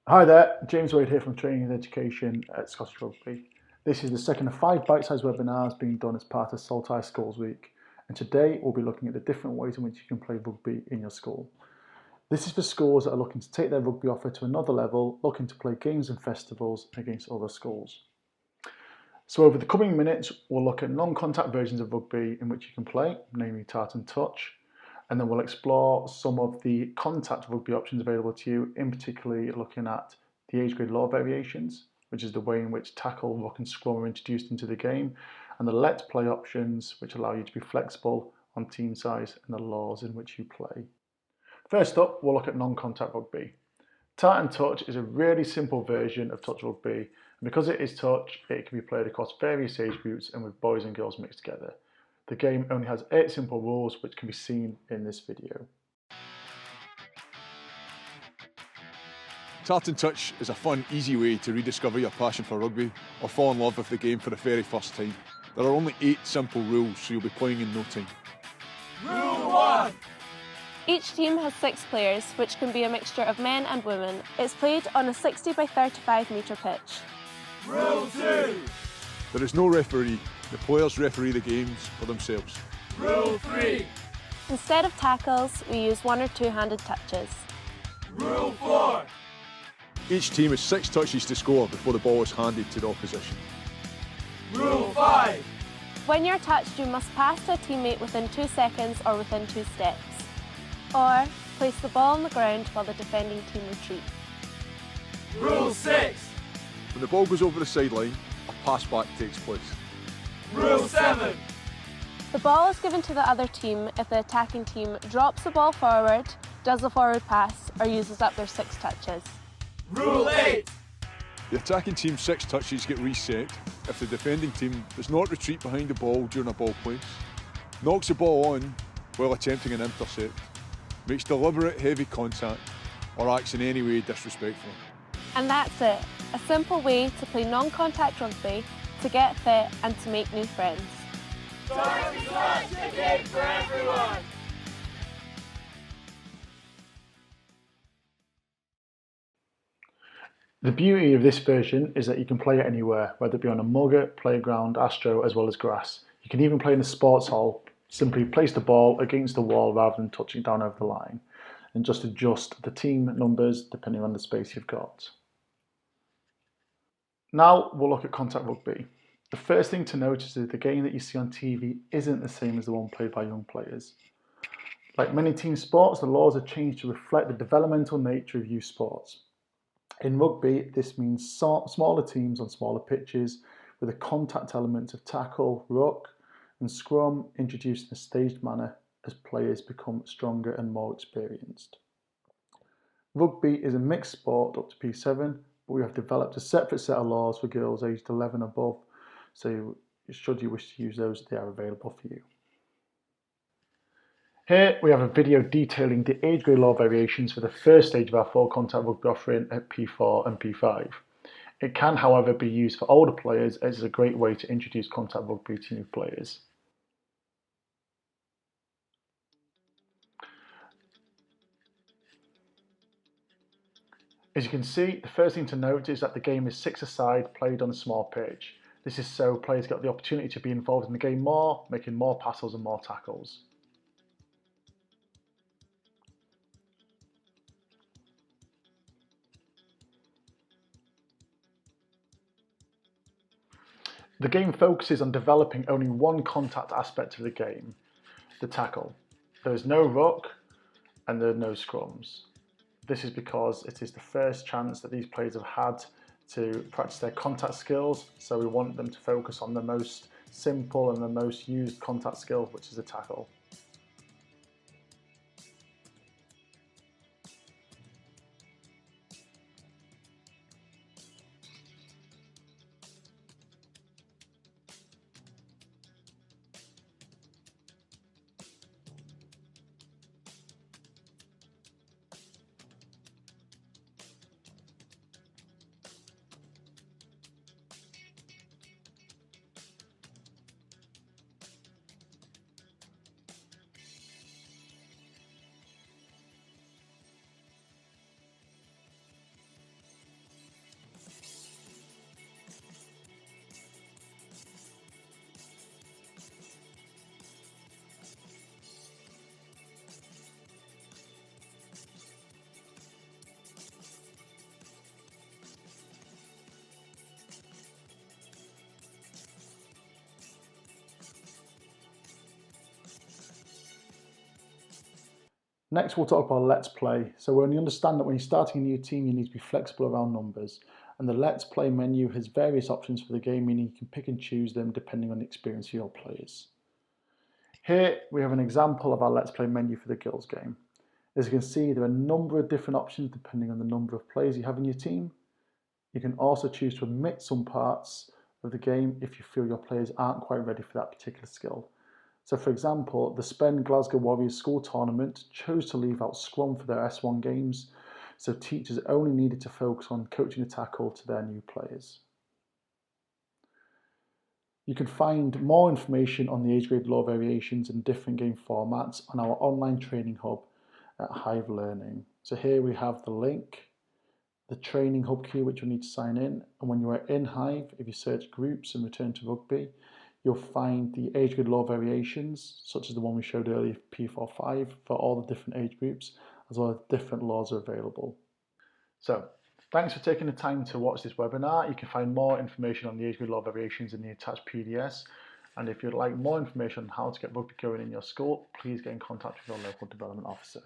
Hi there, James Wade here from Training and Education at Scottish Rugby. This is the second of 5 bite-sized webinars being done as part of Saltire Schools Week, and today we'll be looking at the different ways in which you can play rugby in your school. This is for schools that are looking to take their rugby offer to another level, looking to play games and festivals against other schools. So over the coming minutes, we'll look at non-contact versions of rugby in which you can play, namely tart and touch, and then we'll explore some of the contact rugby options available to you, in particularly looking at the age grade law variations, which is the way in which tackle, ruck and scrum are introduced into the game, and the let play options, which allow you to be flexible on team size and the laws in which you play. First up, we'll look at non-contact rugby. Tart and touch is a really simple version of touch rugby, and because it is touch, it can be played across various age groups and with boys and girls mixed together. The game only has 8 simple rules, which can be seen in this video. Tart and touch is a fun, easy way to rediscover your passion for rugby or fall in love with the game for the very first time. There are only 8 simple rules, so you'll be playing in no time. Rule 1! Each team has 6 players, which can be a mixture of men and women. It's played on a 60 by 35 metre pitch. Rule 2! There is no referee. The players referee the games for themselves. Rule 3! Instead of tackles, we use 1 or 2-handed touches. Rule 4! Each team has 6 touches to score before the ball is handed to the opposition. Rule 5! When you're touched, you must pass to a teammate within 2 seconds or within 2 steps. Or place the ball on the ground while the defending team retreat. Rule 6! When the ball goes over the sideline, a pass back takes place. Rule 7! The ball is given to the other team if the attacking team drops the ball forward, does a forward pass, or uses up their 6 touches. Rule 8! The attacking team's 6 touches get reset if the defending team does not retreat behind the ball during a ball place, knocks the ball on while attempting an intercept, makes deliberate heavy contact, or acts in any way disrespectful. And that's it. A simple way to play non-contact rugby, to get fit and to make new friends. Tart and touch, a game for everyone! The beauty of this version is that you can play it anywhere, whether it be on a mugger, playground, astro, as well as grass. You can even play in a sports hall. Simply place the ball against the wall rather than touching down over the line, and just adjust the team numbers depending on the space you've got. Now we'll look at contact rugby. The first thing to notice is the game that you see on TV isn't the same as the one played by young players. Like many team sports, the laws have changed to reflect the developmental nature of youth sports. In rugby, this means smaller teams on smaller pitches with a contact element of tackle, ruck and scrum introduced in a staged manner as players become stronger and more experienced. Rugby is a mixed sport up to P7, but we have developed a separate set of laws for girls aged 11 above, so should you wish to use those, they are available for you. Here we have a video detailing the age grade law variations for the first stage of our full contact rugby offering at P4 and P5. It can, however, be used for older players as it's a great way to introduce contact rugby to new players. As you can see, the first thing to note is that the game is 6-a-side, played on a small pitch. This is so players get the opportunity to be involved in the game more, making more passes and more tackles. The game focuses on developing only one contact aspect of the game, the tackle. There is no ruck and there are no scrums. This is because it is the first chance that these players have had to practice their contact skills, so we want them to focus on the most simple and the most used contact skill, which is the tackle. Next, we'll talk about Let's Play. So when you understand that when you're starting a new team, you need to be flexible around numbers. And the Let's Play menu has various options for the game, meaning you can pick and choose them depending on the experience of your players. Here we have an example of our Let's Play menu for the girls game. As you can see, there are a number of different options depending on the number of players you have in your team. You can also choose to omit some parts of the game if you feel your players aren't quite ready for that particular skill. So for example, the Spend Glasgow Warriors school tournament chose to leave out Scrum for their S1 games, so teachers only needed to focus on coaching the tackle to their new players. You can find more information on the age grade law variations and different game formats on our online training hub at Hive Learning. So here we have the link, the training hub key which you'll need to sign in, and when you are in Hive, if you search groups and return to rugby, you'll find the age grade law variations, such as the one we showed earlier, P45, for all the different age groups, as well as different laws are available. So, thanks for taking the time to watch this webinar. You can find more information on the age grade law variations in the attached PDS. And if you'd like more information on how to get rugby going in your school, please get in contact with your local development officer.